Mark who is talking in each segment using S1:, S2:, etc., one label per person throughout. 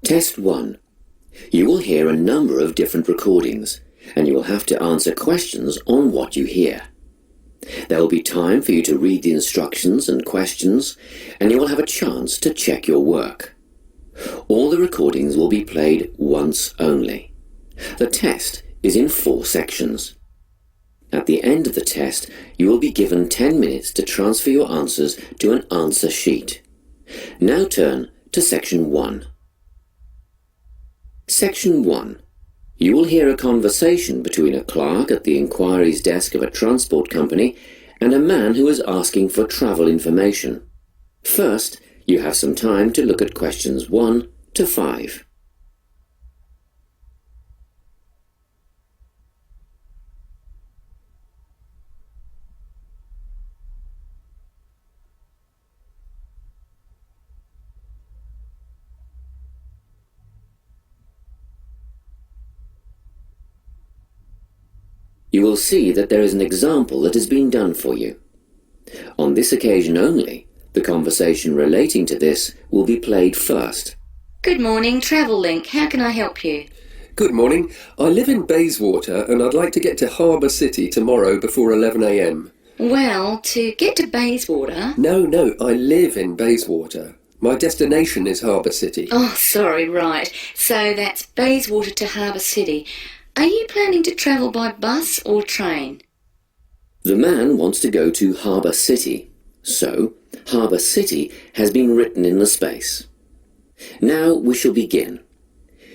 S1: Test 1. You will hear a number of different recordings, and you will have to answer questions on what you hear. There will be time for you to read the instructions and questions, and you will have a chance to check your work. All the recordings will be played once only. The test is in 4 sections. At the end of the test, you will be given 10 minutes to transfer your answers to an answer sheet. Now turn to Section 1. Section 1. You will hear a conversation between a clerk at the inquiries desk of a transport company and a man who is asking for travel information. First, you have some time to look at questions 1 to 5. You will see that there is an example that has been done for you. On this occasion only, the conversation relating to this will be played first.
S2: Good morning, Travel Link. How can I help you?
S3: Good morning. I live in Bayswater and I'd like to get to Harbour City tomorrow before 11 a.m.
S2: Well, to get to Bayswater...
S3: No, I live in Bayswater. My destination is Harbour City.
S2: Oh, sorry, right. So that's Bayswater to Harbour City. Are you planning to travel by bus or train?
S1: The man wants to go to Harbour City, so Harbour City has been written in the space. Now we shall begin.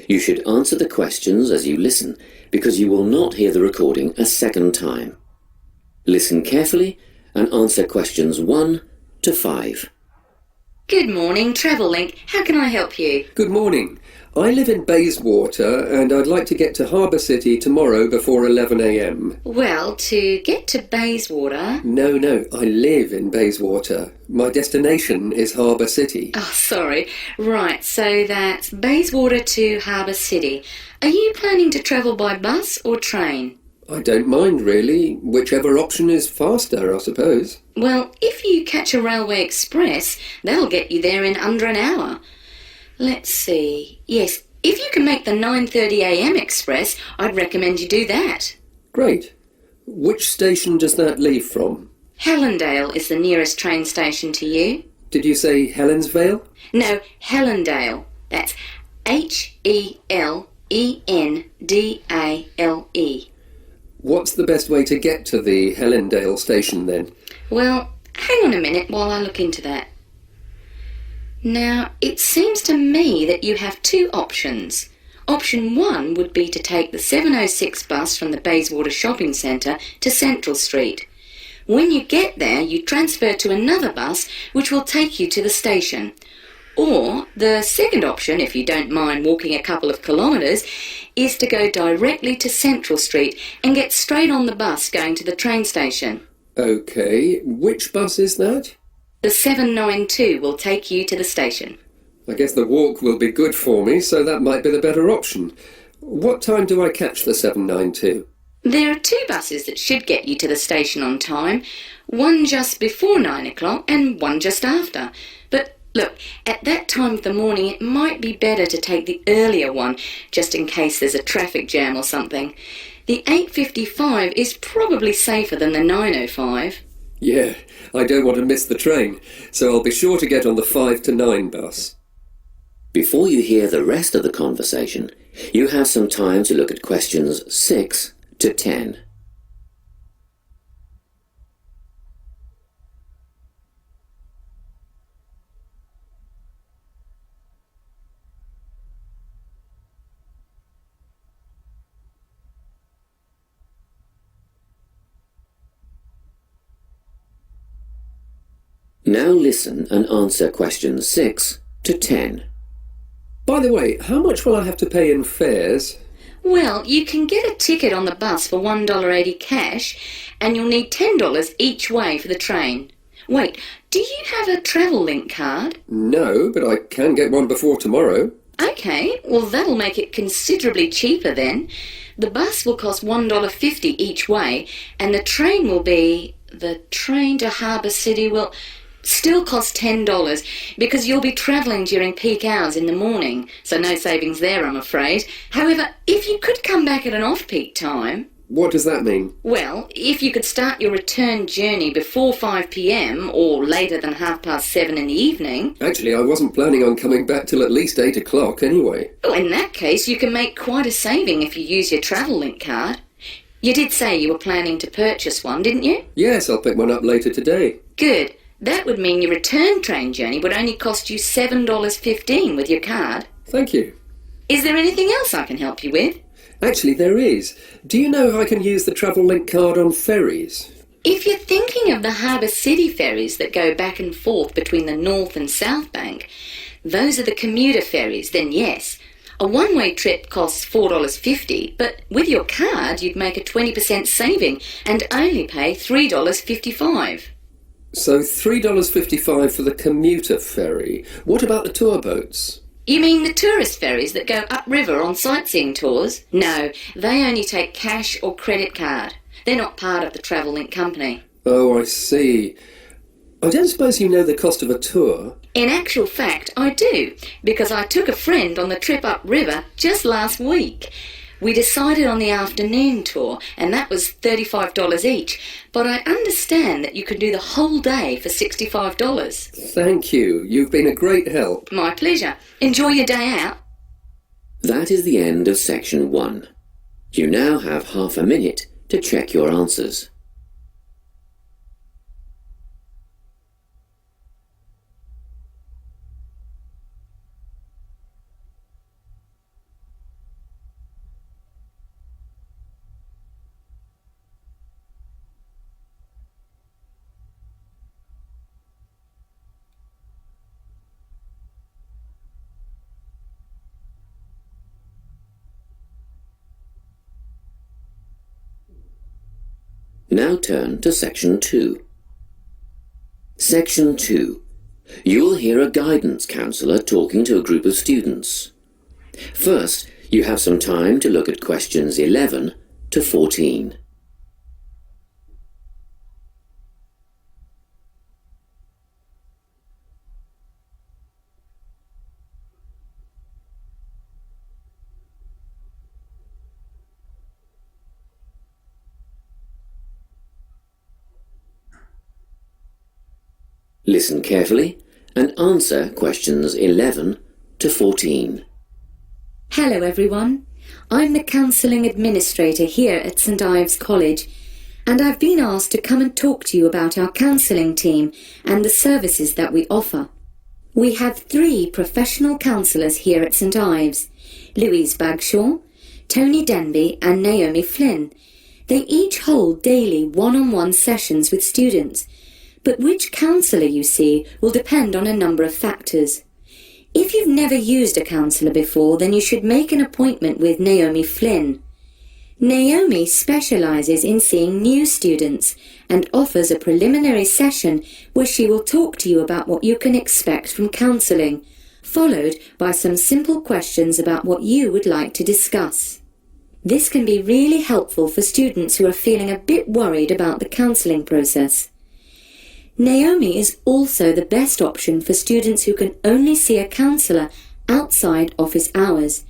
S1: You should answer the questions as you listen, because you will not hear the recording a second time. Listen carefully and answer questions 1 to 5.
S2: Good morning, Travel Link. How can I help you?
S3: Good morning. I live in Bayswater and I'd like to get to Harbour City tomorrow before 11 a.m.
S2: Well, to get to Bayswater...
S3: No, I live in Bayswater. My destination is Harbour City.
S2: Oh, sorry. Right, so that's Bayswater to Harbour City. Are you planning to travel by bus or train?
S3: I don't mind really. Whichever option is faster, I suppose.
S2: Well, if you catch a railway express, that'll get you there in under an hour. Let's see. Yes, if you can make the 9:30 a.m. express, I'd recommend you do that.
S3: Great. Which station does that leave from?
S2: Helendale is the nearest train station to you.
S3: Did you say Helensvale?
S2: No, Helendale. That's Helendale.
S3: What's the best way to get to the Helendale station then?
S2: Well, hang on a minute while I look into that. Now, it seems to me that you have 2 options. Option 1 would be to take the 7:06 bus from the Bayswater Shopping Centre to Central Street. When you get there, you transfer to another bus which will take you to the station. Or, the second option, if you don't mind walking a couple of kilometres, is to go directly to Central Street and get straight on the bus going to the train station.
S3: OK, which bus is that?
S2: The 792 will take you to the station.
S3: I guess the walk will be good for me, so that might be the better option. What time do I catch the 792?
S2: There are 2 buses that should get you to the station on time, one just before 9 o'clock and one just after. But look, at that time of the morning it might be better to take the earlier one, just in case there's a traffic jam or something. The 8:55 is probably safer than the 9:05.
S3: Yeah, I don't want to miss the train, so I'll be sure to get on the 5 to 9 bus.
S1: Before you hear the rest of the conversation, you have some time to look at questions 6 to 10. Now listen and answer questions 6 to 10.
S3: By the way, how much will I have to pay in fares?
S2: Well, you can get a ticket on the bus for $1.80 cash, and you'll need $10 each way for the train. Wait, do you have a Travel Link card?
S3: No, but I can get one before tomorrow.
S2: OK, well that'll make it considerably cheaper then. The bus will cost $1.50 each way, and the train will be... The train to Harbour City will... Still costs $10 because you'll be travelling during peak hours in the morning, so no savings there, I'm afraid. However, if you could come back at an off-peak time...
S3: What does that mean?
S2: Well, if you could start your return journey before 5 p.m. or later than 7:30 in the evening...
S3: Actually, I wasn't planning on coming back till at least 8 o'clock anyway.
S2: Well, in that case, you can make quite a saving if you use your travel link card. You did say you were planning to purchase one, didn't you?
S3: Yes, I'll pick one up later today.
S2: Good. That would mean your return train journey would only cost you $7.15 with your card.
S3: Thank you.
S2: Is there anything else I can help you with?
S3: Actually, there is. Do you know if I can use the travel link card on ferries?
S2: If you're thinking of the Harbour City ferries that go back and forth between the North and South Bank, those are the commuter ferries, then yes. A one-way trip costs $4.50, but with your card you'd make a 20% saving and only pay $3.55.
S3: So $3.55 for the commuter ferry. What about the tour boats?
S2: You mean the tourist ferries that go upriver on sightseeing tours? No, they only take cash or credit card. They're not part of the Travel Link company.
S3: Oh, I see. I don't suppose you know the cost of a tour?
S2: In actual fact, I do, because I took a friend on the trip upriver just last week. We decided on the afternoon tour, and that was $35 each, but I understand that you can do the whole day for $65.
S3: Thank you. You've been a great help.
S2: My pleasure. Enjoy your day out.
S1: That is the end of section 1. You now have half a minute to check your answers. Now turn to Section 2. Section 2. You'll hear a guidance counsellor talking to a group of students. First, you have some time to look at questions 11 to 14. Listen carefully and answer questions 11 to 14.
S4: Hello everyone, I'm the Counselling Administrator here at St Ives College, and I've been asked to come and talk to you about our counselling team and the services that we offer. We have 3 professional counsellors here at St Ives, Louise Bagshaw, Tony Denby and Naomi Flynn. They each hold daily one-on-one sessions with students, but which counsellor you see will depend on a number of factors. If you've never used a counsellor before, then you should make an appointment with Naomi Flynn. Naomi specialises in seeing new students and offers a preliminary session where she will talk to you about what you can expect from counselling, followed by some simple questions about what you would like to discuss. This can be really helpful for students who are feeling a bit worried about the counselling process. Naomi is also the best option for students who can only see a counsellor outside office hours.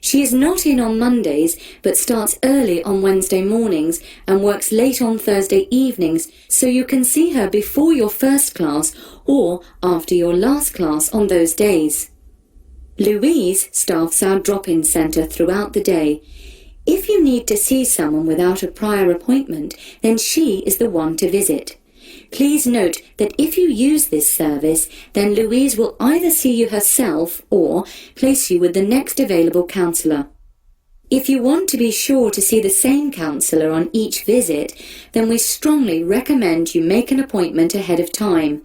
S4: She is not in on Mondays, but starts early on Wednesday mornings and works late on Thursday evenings, so you can see her before your first class or after your last class on those days. Louise staffs our drop-in centre throughout the day. If you need to see someone without a prior appointment, then she is the one to visit. Please note that if you use this service, then Louise will either see you herself or place you with the next available counsellor. If you want to be sure to see the same counsellor on each visit, then we strongly recommend you make an appointment ahead of time.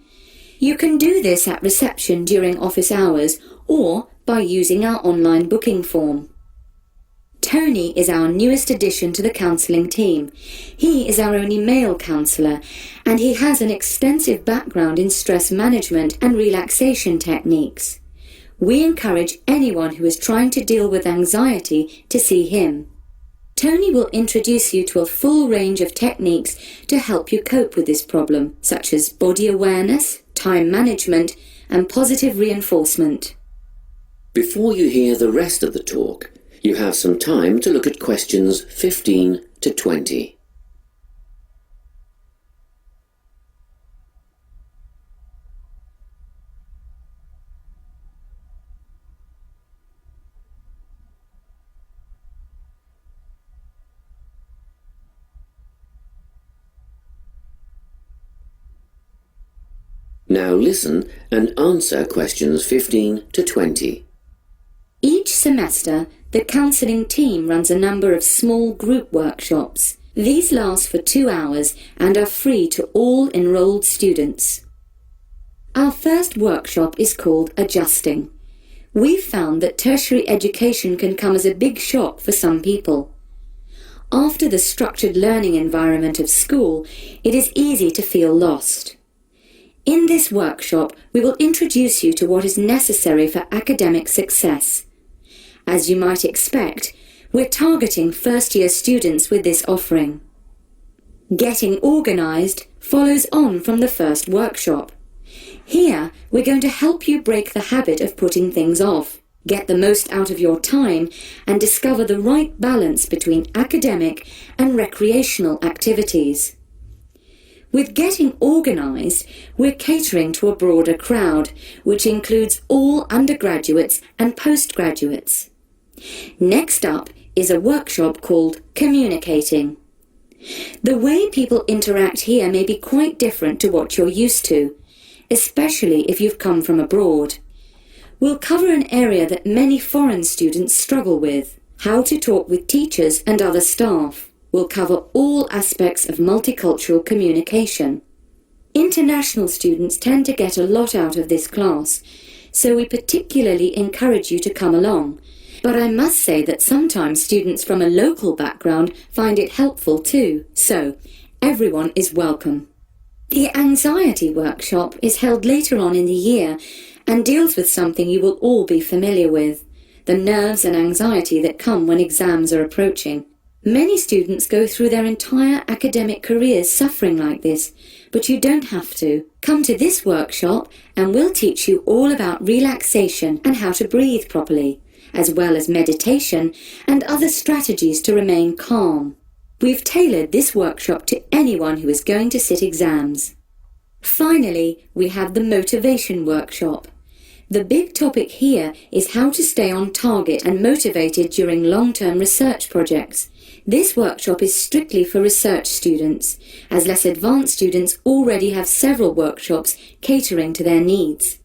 S4: You can do this at reception during office hours or by using our online booking form. Tony is our newest addition to the counselling team. He is our only male counsellor, and he has an extensive background in stress management and relaxation techniques. We encourage anyone who is trying to deal with anxiety to see him. Tony will introduce you to a full range of techniques to help you cope with this problem, such as body awareness, time management, and positive reinforcement.
S1: Before you hear the rest of the talk, you have some time to look at questions 15 to 20. Now listen and answer questions 15 to 20.
S4: Each semester, the counselling team runs a number of small group workshops. These last for 2 hours and are free to all enrolled students. Our first workshop is called Adjusting. We've found that tertiary education can come as a big shock for some people. After the structured learning environment of school, it is easy to feel lost. In this workshop, we will introduce you to what is necessary for academic success. As you might expect, we're targeting first-year students with this offering. Getting organised follows on from the first workshop. Here, we're going to help you break the habit of putting things off, get the most out of your time, and discover the right balance between academic and recreational activities. With Getting Organised, we're catering to a broader crowd, which includes all undergraduates and postgraduates. Next up is a workshop called Communicating. The way people interact here may be quite different to what you're used to, especially if you've come from abroad. We'll cover an area that many foreign students struggle with: how to talk with teachers and other staff. We'll cover all aspects of multicultural communication. International students tend to get a lot out of this class, so we particularly encourage you to come along. But I must say that sometimes students from a local background find it helpful too, so everyone is welcome. The anxiety workshop is held later on in the year and deals with something you will all be familiar with: the nerves and anxiety that come when exams are approaching. Many students go through their entire academic careers suffering like this, but you don't have to. Come to this workshop and we'll teach you all about relaxation and how to breathe properly, as well as meditation and other strategies to remain calm. We've tailored this workshop to anyone who is going to sit exams. Finally, we have the motivation workshop. The big topic here is how to stay on target and motivated during long-term research projects. This workshop is strictly for research students, as less advanced students already have several workshops catering to their needs.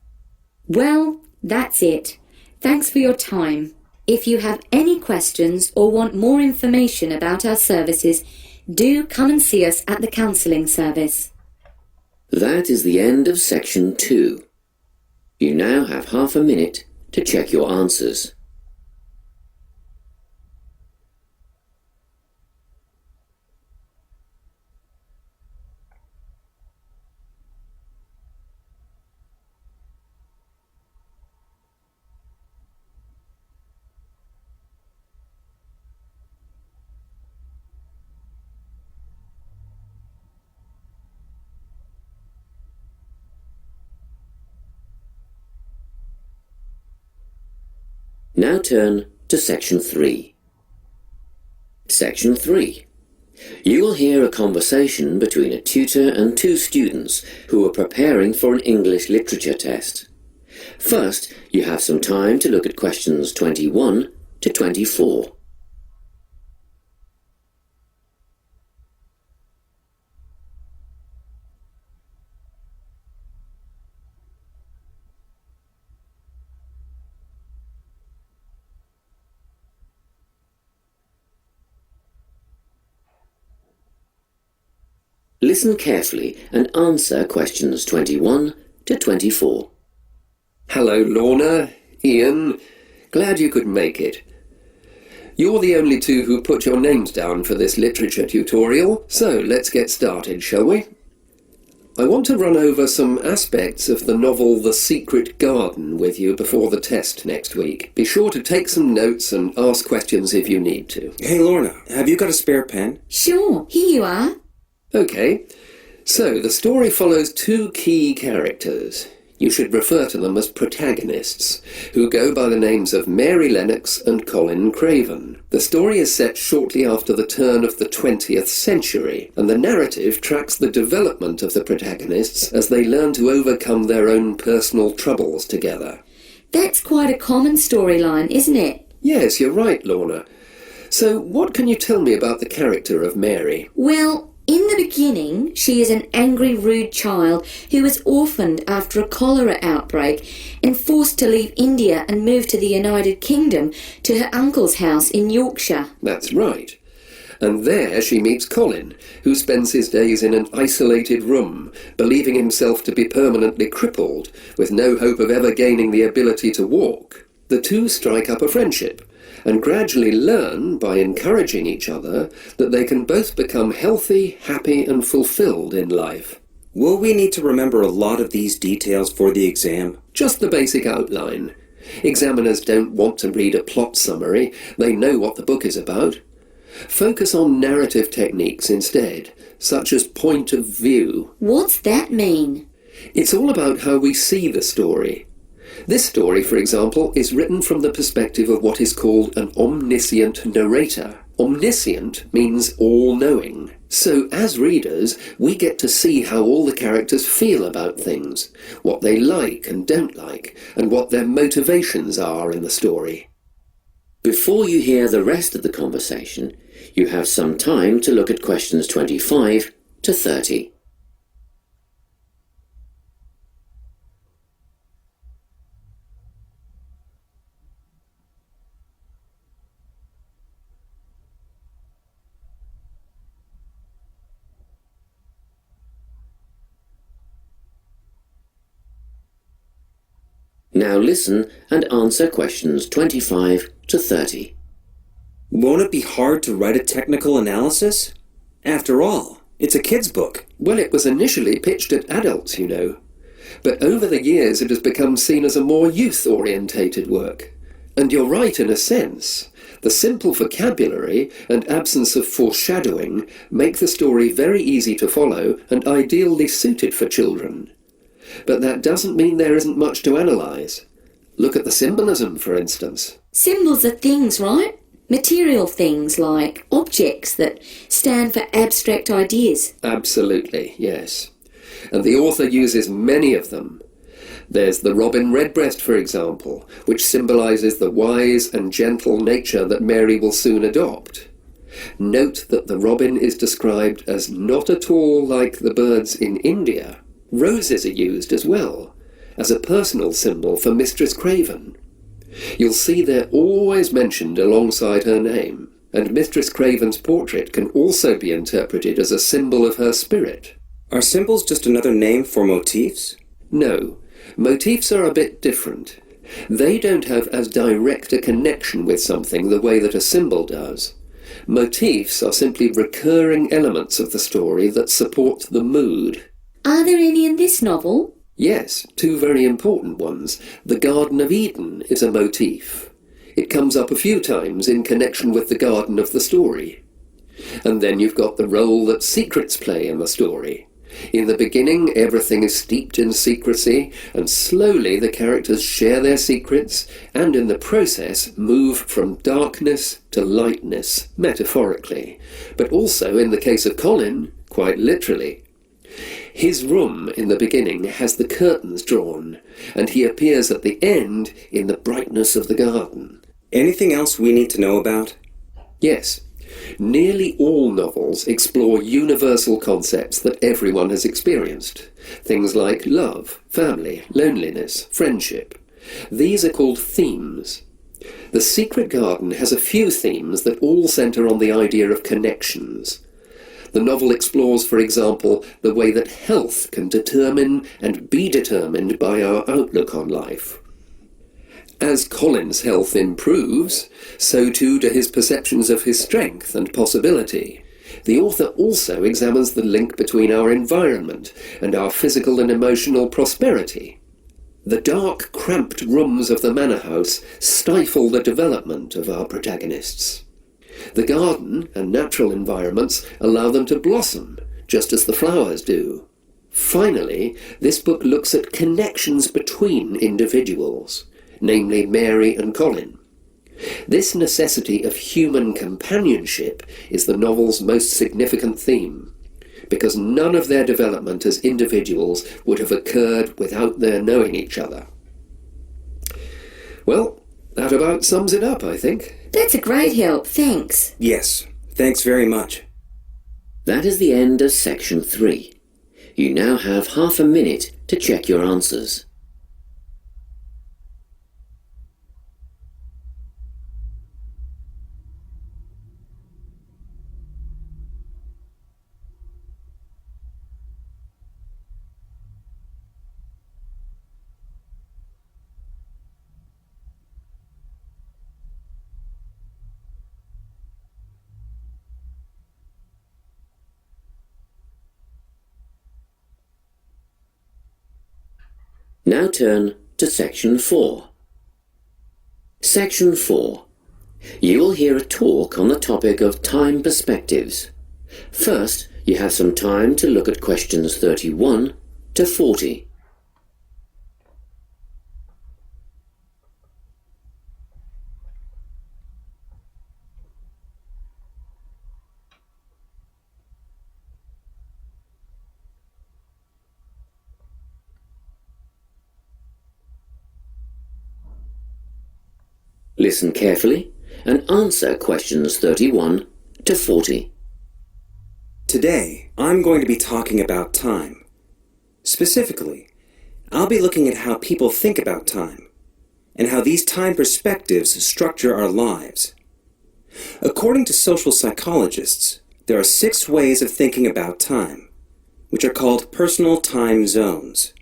S4: Well, that's it. Thanks for your time. If you have any questions or want more information about our services, do come and see us at the counselling service.
S1: That is the end of section 2. You now have half a minute to check your answers. Now turn to Section 3. Section 3. You will hear a conversation between a tutor and 2 students who are preparing for an English literature test. First, you have some time to look at questions 21 to 24. Listen carefully and answer questions 21 to 24.
S3: Hello, Lorna, Ian. Glad you could make it. You're the only 2 who put your names down for this literature tutorial, so let's get started, shall we? I want to run over some aspects of the novel The Secret Garden with you before the test next week. Be sure to take some notes and ask questions if you need to.
S5: Hey, Lorna, have you got a spare pen?
S4: Sure, here you are.
S3: OK, So, the story follows two key characters. You should refer to them as protagonists, who go by the names of Mary Lennox and Colin Craven. The story is set shortly after the turn of the 20th century, and the narrative tracks the development of the protagonists as they learn to overcome their own personal troubles together.
S4: That's quite a common storyline, isn't it?
S3: Yes, you're right, Lorna. So, what can you tell me about the character of Mary?
S4: Well, in the beginning, she is an angry, rude child who was orphaned after a cholera outbreak and forced to leave India and move to the United Kingdom to her uncle's house in Yorkshire.
S3: That's right. And there she meets Colin, who spends his days in an isolated room, believing himself to be permanently crippled, with no hope of ever gaining the ability to walk. The two strike up a friendship, and gradually learn, by encouraging each other, that they can both become healthy, happy and fulfilled in life.
S5: Will we need to remember a lot of these details for the exam?
S3: Just the basic outline. Examiners don't want to read a plot summary, they know what the book is about. Focus on narrative techniques instead, such as point of view.
S4: What's that mean?
S3: It's all about how we see the story. This story, for example, is written from the perspective of what is called an omniscient narrator. Omniscient means all-knowing. So, as readers, we get to see how all the characters feel about things, what they like and don't like, and what their motivations are in the story.
S1: Before you hear the rest of the conversation, you have some time to look at questions 25 to 30. Now listen and answer questions 25 to 30.
S5: Won't it be hard to write a technical analysis? After all, it's a kid's book.
S3: Well, it was initially pitched at adults, you know. But over the years it has become seen as a more youth-orientated work. And you're right in a sense. The simple vocabulary and absence of foreshadowing make the story very easy to follow and ideally suited for children. But that doesn't mean there isn't much to analyse. Look at the symbolism, for instance.
S4: Symbols are things, right? Material things like objects that stand for abstract ideas.
S3: Absolutely, yes. And the author uses many of them. There's the robin redbreast, for example, which symbolises the wise and gentle nature that Mary will soon adopt. Note that the robin is described as not at all like the birds in India. Roses are used as well, as a personal symbol for Mistress Craven. You'll see they're always mentioned alongside her name, and Mistress Craven's portrait can also be interpreted as a symbol of her spirit.
S5: Are symbols just another name for motifs?
S3: No, motifs are a bit different. They don't have as direct a connection with something the way that a symbol does. Motifs are simply recurring elements of the story that support the mood.
S4: Are there any in this novel?
S3: Yes, two very important ones. The Garden of Eden is a motif. It comes up a few times in connection with the garden of the story. And then you've got the role that secrets play in the story. In the beginning, everything is steeped in secrecy, and slowly the characters share their secrets, and in the process move from darkness to lightness, metaphorically, but also, in the case of Colin, quite literally. His room in the beginning has the curtains drawn, and he appears at the end in the brightness of the garden.
S5: Anything else we need to know about?
S3: Yes. Nearly all novels explore universal concepts that everyone has experienced. Things like love, family, loneliness, friendship. These are called themes. The Secret Garden has a few themes that all centre on the idea of connections. The novel explores, for example, the way that health can determine and be determined by our outlook on life. As Colin's health improves, so too do his perceptions of his strength and possibility. The author also examines the link between our environment and our physical and emotional prosperity. The dark, cramped rooms of the manor house stifle the development of our protagonists. The garden and natural environments allow them to blossom, just as the flowers do. Finally, this book looks at connections between individuals, namely Mary and Colin. This necessity of human companionship is the novel's most significant theme, because none of their development as individuals would have occurred without their knowing each other. Well, that about sums it up, I think.
S4: That's a great help, thanks.
S5: Yes, thanks very much.
S1: That is the end of section 3. You now have half a minute to check your answers. Now turn to section 4. Section 4. You will hear a talk on the topic of time perspectives. First, you have some time to look at questions 31 to 40. Listen carefully and answer questions 31 to 40.
S5: Today, I'm going to be talking about time. Specifically, I'll be looking at how people think about time, and how these time perspectives structure our lives. According to social psychologists, there are 6 ways of thinking about time, which are called personal time zones.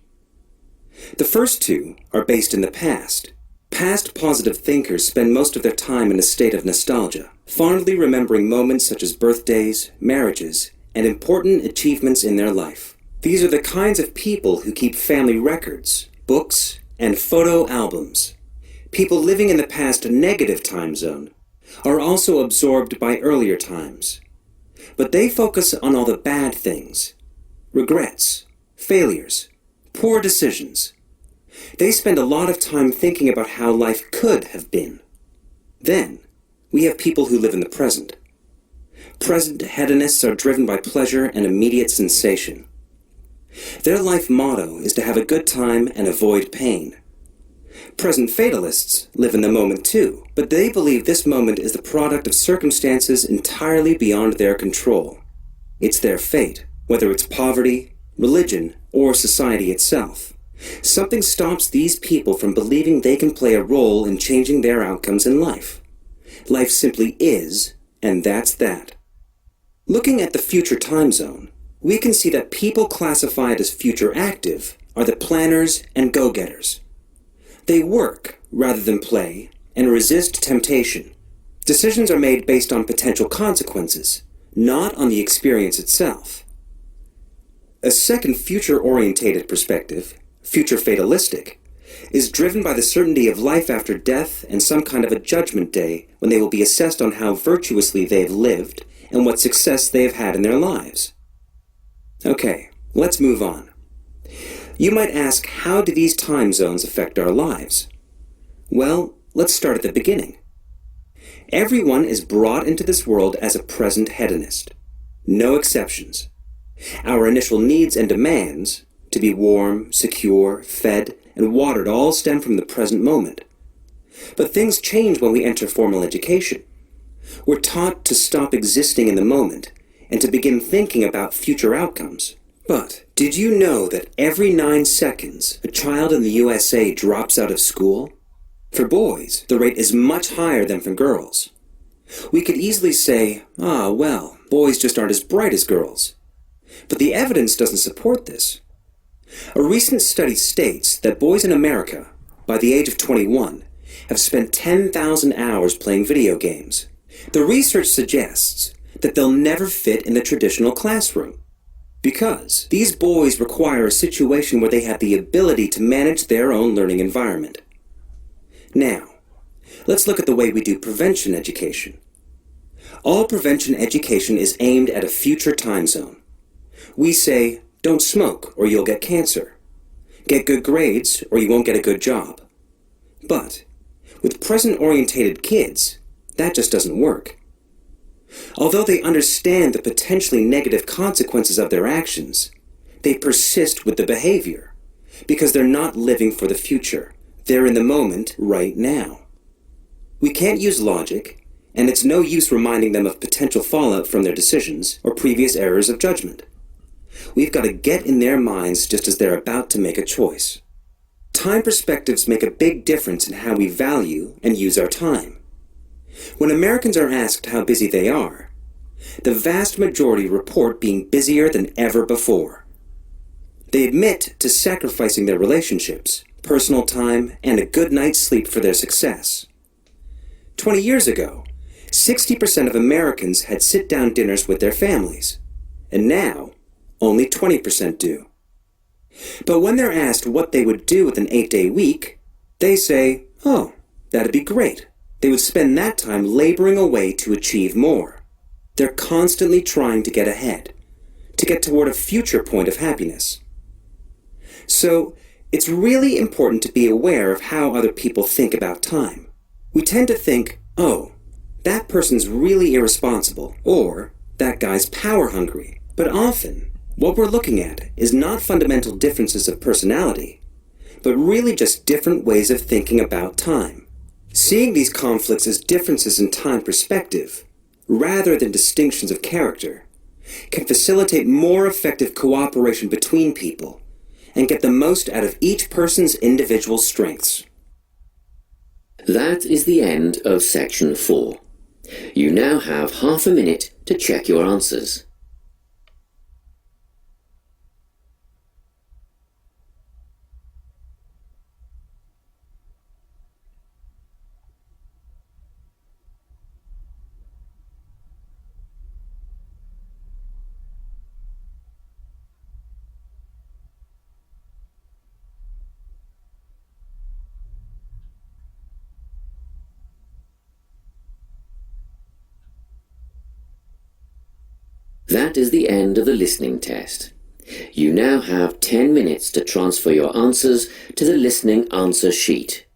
S5: The first 2 are based in the past. Past positive thinkers spend most of their time in a state of nostalgia, fondly remembering moments such as birthdays, marriages, and important achievements in their life. These are the kinds of people who keep family records, books, and photo albums. People living in the past negative time zone are also absorbed by earlier times, but they focus on all the bad things, regrets, failures, poor decisions. They spend a lot of time thinking about how life could have been. Then, we have people who live in the present. Present hedonists are driven by pleasure and immediate sensation. Their life motto is to have a good time and avoid pain. Present fatalists live in the moment too, but they believe this moment is the product of circumstances entirely beyond their control. It's their fate, whether it's poverty, religion, or society itself. Something stops these people from believing they can play a role in changing their outcomes in life. Life simply is, and that's that. Looking at the future time zone, we can see that people classified as future active are the planners and go-getters. They work rather than play and resist temptation. Decisions are made based on potential consequences, not on the experience itself. A second future-orientated perspective, future fatalistic, is driven by the certainty of life after death and some kind of a judgment day when they will be assessed on how virtuously they have lived and what success they have had in their lives. Okay, let's move on. You might ask, how do these time zones affect our lives? Well, let's start at the beginning. Everyone is brought into this world as a present hedonist. No exceptions. Our initial needs and demands, to be warm, secure, fed, and watered, all stem from the present moment. But things change when we enter formal education. We're taught to stop existing in the moment and to begin thinking about future outcomes. But did you know that every 9 seconds a child in the USA drops out of school? For boys, the rate is much higher than for girls. We could easily say, well, boys just aren't as bright as girls. But the evidence doesn't support this. A recent study states that boys in America, by the age of 21, have spent 10,000 hours playing video games. The research suggests that they'll never fit in the traditional classroom, because these boys require a situation where they have the ability to manage their own learning environment. Now, let's look at the way we do prevention education. All prevention education is aimed at a future time zone. We say, don't smoke or you'll get cancer. Get good grades or you won't get a good job. But with present-orientated kids, that just doesn't work. Although they understand the potentially negative consequences of their actions, they persist with the behavior because they're not living for the future. They're in the moment right now. We can't use logic, and it's no use reminding them of potential fallout from their decisions or previous errors of judgment. We've got to get in their minds just as they're about to make a choice. Time perspectives make a big difference in how we value and use our time. When Americans are asked how busy they are, the vast majority report being busier than ever before. They admit to sacrificing their relationships, personal time, and a good night's sleep for their success. 20 years ago, 60% of Americans had sit-down dinners with their families, and now only 20% do. But when they're asked what they would do with an 8-day week, they say, oh, that'd be great. They would spend that time laboring away to achieve more. They're constantly trying to get ahead, to get toward a future point of happiness. So, it's really important to be aware of how other people think about time. We tend to think, oh, that person's really irresponsible, or that guy's power hungry. But often, what we're looking at is not fundamental differences of personality, but really just different ways of thinking about time. Seeing these conflicts as differences in time perspective, rather than distinctions of character, can facilitate more effective cooperation between people and get the most out of each person's individual strengths.
S1: That is the end of section 4. You now have half a minute to check your answers. That is the end of the listening test. You now have 10 minutes to transfer your answers to the listening answer sheet.